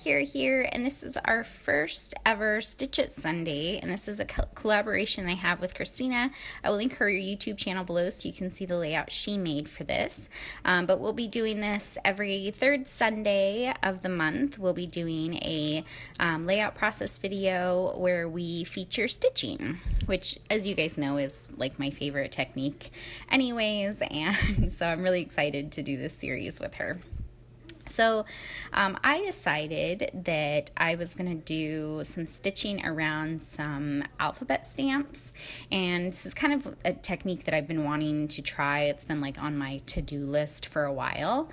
Kira here, and this is our first ever Stitch It Sunday, and this is a collaboration I have with Christina. I will link her YouTube channel below so you can see the layout she made for this, but we'll be doing this every third Sunday of the month. We'll be doing a layout process video where we feature stitching, which, as you guys know, is like my favorite technique anyways, and so I'm really excited to do this series with her. So I decided that I was going to do some stitching around some alphabet stamps, and this is kind of a technique that I've been wanting to try. It's been like on my to-do list for a while,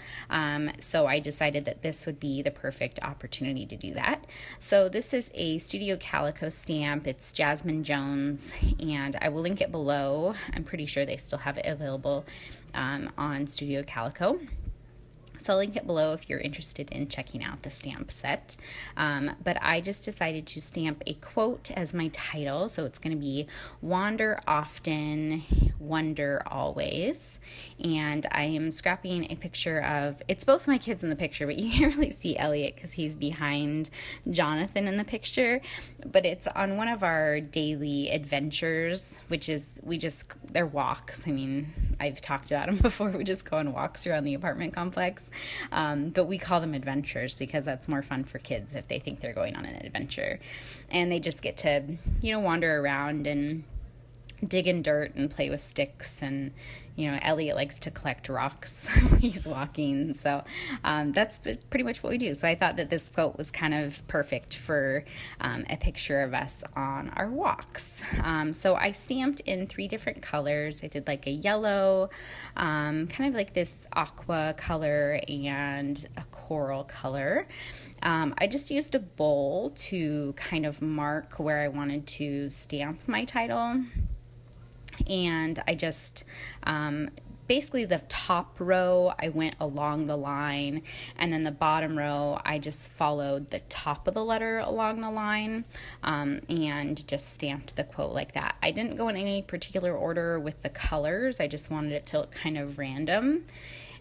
so I decided that this would be the perfect opportunity to do that. So this is a Studio Calico stamp. It's Jasmine Jones, and I will link it below. I'm pretty sure they still have it available on Studio Calico. So I'll link it below if you're interested in checking out the stamp set. But I just decided to stamp a quote as my title. So it's going to be Wander Often, Wonder Always. And I am scrapping a picture of, it's both my kids in the picture, but you can't really see Elliot because he's behind Jonathan in the picture. But it's on one of our daily adventures, which is, they're walks. I mean, I've talked about them before. We just go on walks around the apartment complex. But we call them adventures because that's more fun for kids if they think they're going on an adventure. And they just get to, wander around and dig in dirt and play with sticks, and Elliot likes to collect rocks when he's walking, so that's pretty much what we do. So I thought that this quote was kind of perfect for a picture of us on our walks. So I stamped in 3 different colors. I did like a yellow, kind of like this aqua color, and a coral color. I just used a bowl to kind of mark where I wanted to stamp my title. And I just, basically the top row, I went along the line, and then the bottom row, I just followed the top of the letter along the line, and just stamped the quote like that. I didn't go in any particular order with the colors. I just wanted it to look kind of random.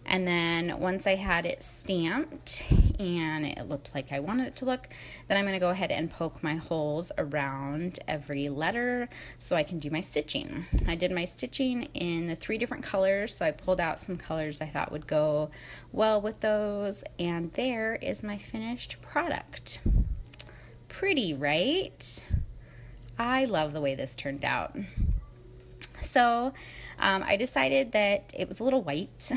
And then once I had it stamped and it looked like I wanted it to look, then I'm going to go ahead and poke my holes around every letter so I can do my stitching. I did my stitching in the 3 different colors, so I pulled out some colors I thought would go well with those, and there is my finished product. Pretty, right? I love the way this turned out. So I decided that it was a little white.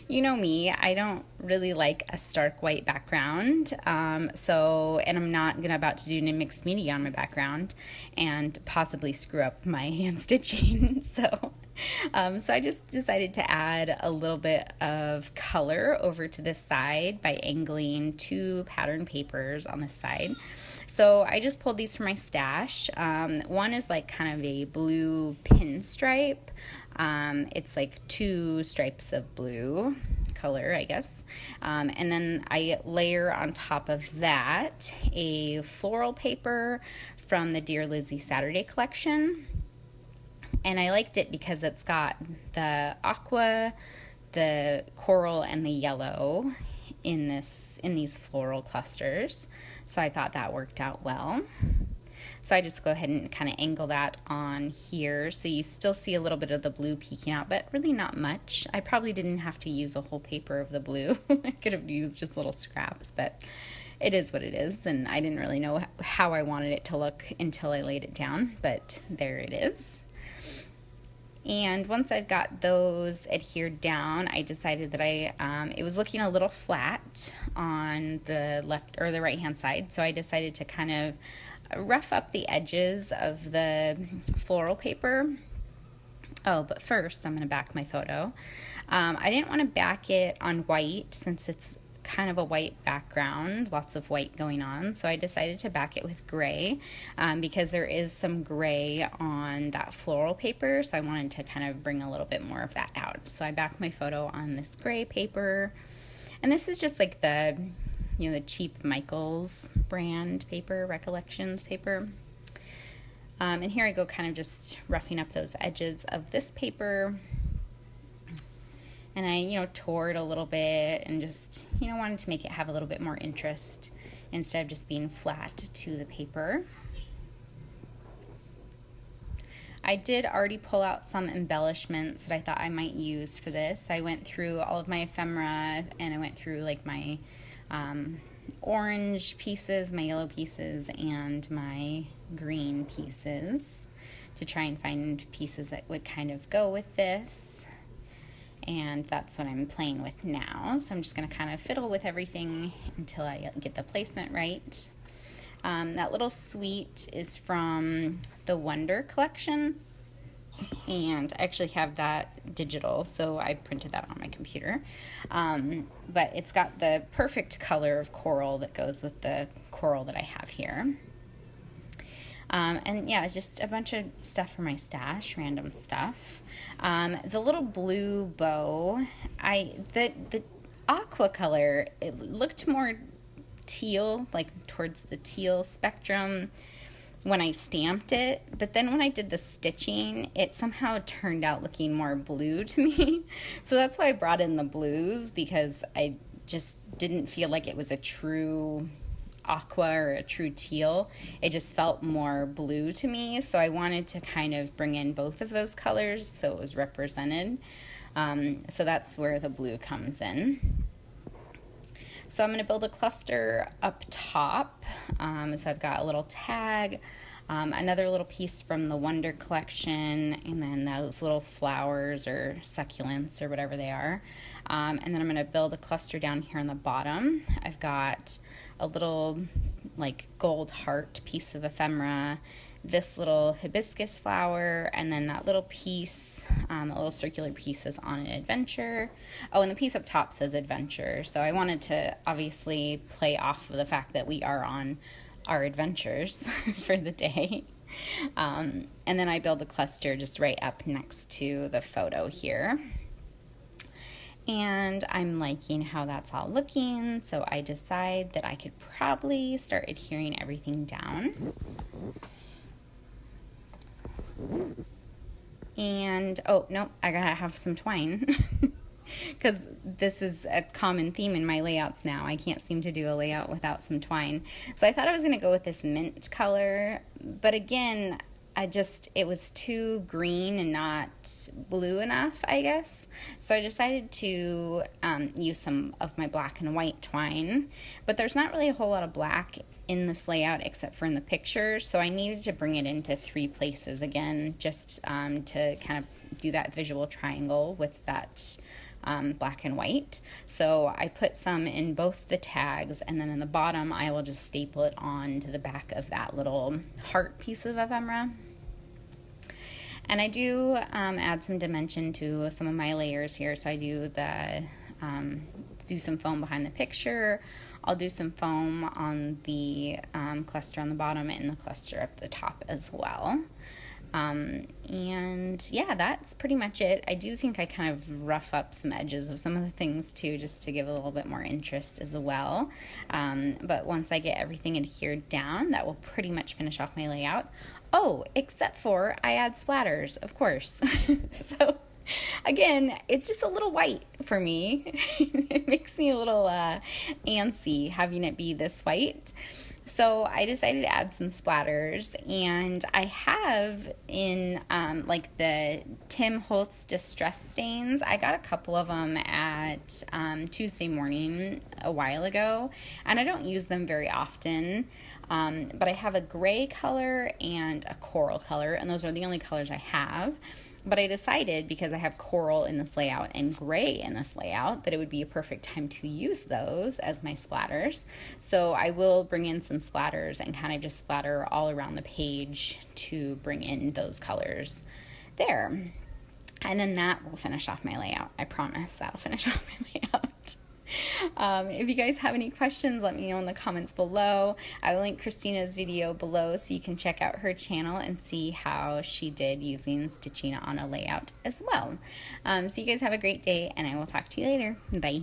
You know me, I don't really like a stark white background, and I'm not about to do any mixed media on my background and possibly screw up my hand stitching. So I just decided to add a little bit of color over to this side by angling 2 pattern papers on this side. So I just pulled these from my stash. One is like kind of a blue pinstripe. It's like 2 stripes of blue color, I guess. And then I layer on top of that a floral paper from the Dear Lizzie Saturday collection. And I liked it because it's got the aqua, the coral, and the yellow in these floral clusters. So I thought that worked out well. So I just go ahead and kind of angle that on here so you still see a little bit of the blue peeking out, but really not much. I probably didn't have to use a whole paper of the blue. I could have used just little scraps, but it is what it is, and I didn't really know how I wanted it to look until I laid it down, but there it is. And once I've got those adhered down, I decided that it was looking a little flat on the left or the right hand side, so I decided to kind of rough up the edges of the floral paper. Oh, but first I'm going to back my photo. I didn't want to back it on white since it's kind of a white background, lots of white going on, so I decided to back it with gray because there is some gray on that floral paper, so I wanted to kind of bring a little bit more of that out. So I backed my photo on this gray paper, and this is just like the the cheap Michaels brand paper, Recollections paper. And here I go kind of just roughing up those edges of this paper. And I, tore it a little bit and just, wanted to make it have a little bit more interest instead of just being flat to the paper. I did already pull out some embellishments that I thought I might use for this. I went through all of my ephemera, and I went through like my orange pieces, my yellow pieces, and my green pieces to try and find pieces that would kind of go with this. And that's what I'm playing with now. So I'm just going to kind of fiddle with everything until I get the placement right. That little sweet is from the Wonder collection, and I actually have that digital, so I printed that on my computer. But it's got the perfect color of coral that goes with the coral that I have here. And yeah, it's just a bunch of stuff for my stash, random stuff. The little blue bow, the aqua color, it looked more teal, like towards the teal spectrum when I stamped it, but then when I did the stitching, it somehow turned out looking more blue to me. So that's why I brought in the blues, because I just didn't feel like it was a true aqua or a true teal. It just felt more blue to me, so I wanted to kind of bring in both of those colors so it was represented. So that's where the blue comes in. So I'm going to build a cluster up top. So I've got a little tag, another little piece from the Wonder collection, and then those little flowers or succulents or whatever they are. And then I'm going to build a cluster down here on the bottom. I've got a little like gold heart piece of ephemera, this little hibiscus flower, and then that little piece, a little circular piece is on an adventure. Oh, and the piece up top says adventure. So I wanted to obviously play off of the fact that we are on our adventures for the day. And then I build a cluster just right up next to the photo here. And I'm liking how that's all looking, so I decide that I could probably start adhering everything down. And, oh, no, I gotta have some twine because this is a common theme in my layouts now. I can't seem to do a layout without some twine. So I thought I was gonna go with this mint color, but again, it was too green and not blue enough, I guess. So I decided to use some of my black and white twine, but there's not really a whole lot of black in this layout except for in the pictures, so I needed to bring it into 3 places again, just to kind of do that visual triangle with that black and white. So I put some in both the tags, and then in the bottom I will just staple it on to the back of that little heart piece of ephemera. And I do add some dimension to some of my layers here. So I do do some foam behind the picture. I'll do some foam on the cluster on the bottom and the cluster up the top as well. And yeah, that's pretty much it. I do think I kind of rough up some edges of some of the things too, just to give a little bit more interest as well. But once I get everything adhered down, that will pretty much finish off my layout. Oh, except for I add splatters, of course. So again, it's just a little white for me. It makes me a little antsy having it be this white. So I decided to add some splatters, and I have in like the Tim Holtz Distress Stains. I got a couple of them at Tuesday morning a while ago, and I don't use them very often. But I have a gray color and a coral color, and those are the only colors I have. But I decided, because I have coral in this layout and gray in this layout, that it would be a perfect time to use those as my splatters. So I will bring in some splatters and kind of just splatter all around the page to bring in those colors there. And then that will finish off my layout. I promise that'll finish off my layout. If you guys have any questions, let me know in the comments below. I will link Christina's video below so you can check out her channel and see how she did using stitching on a layout as well. So you guys have a great day, and I will talk to you later. Bye.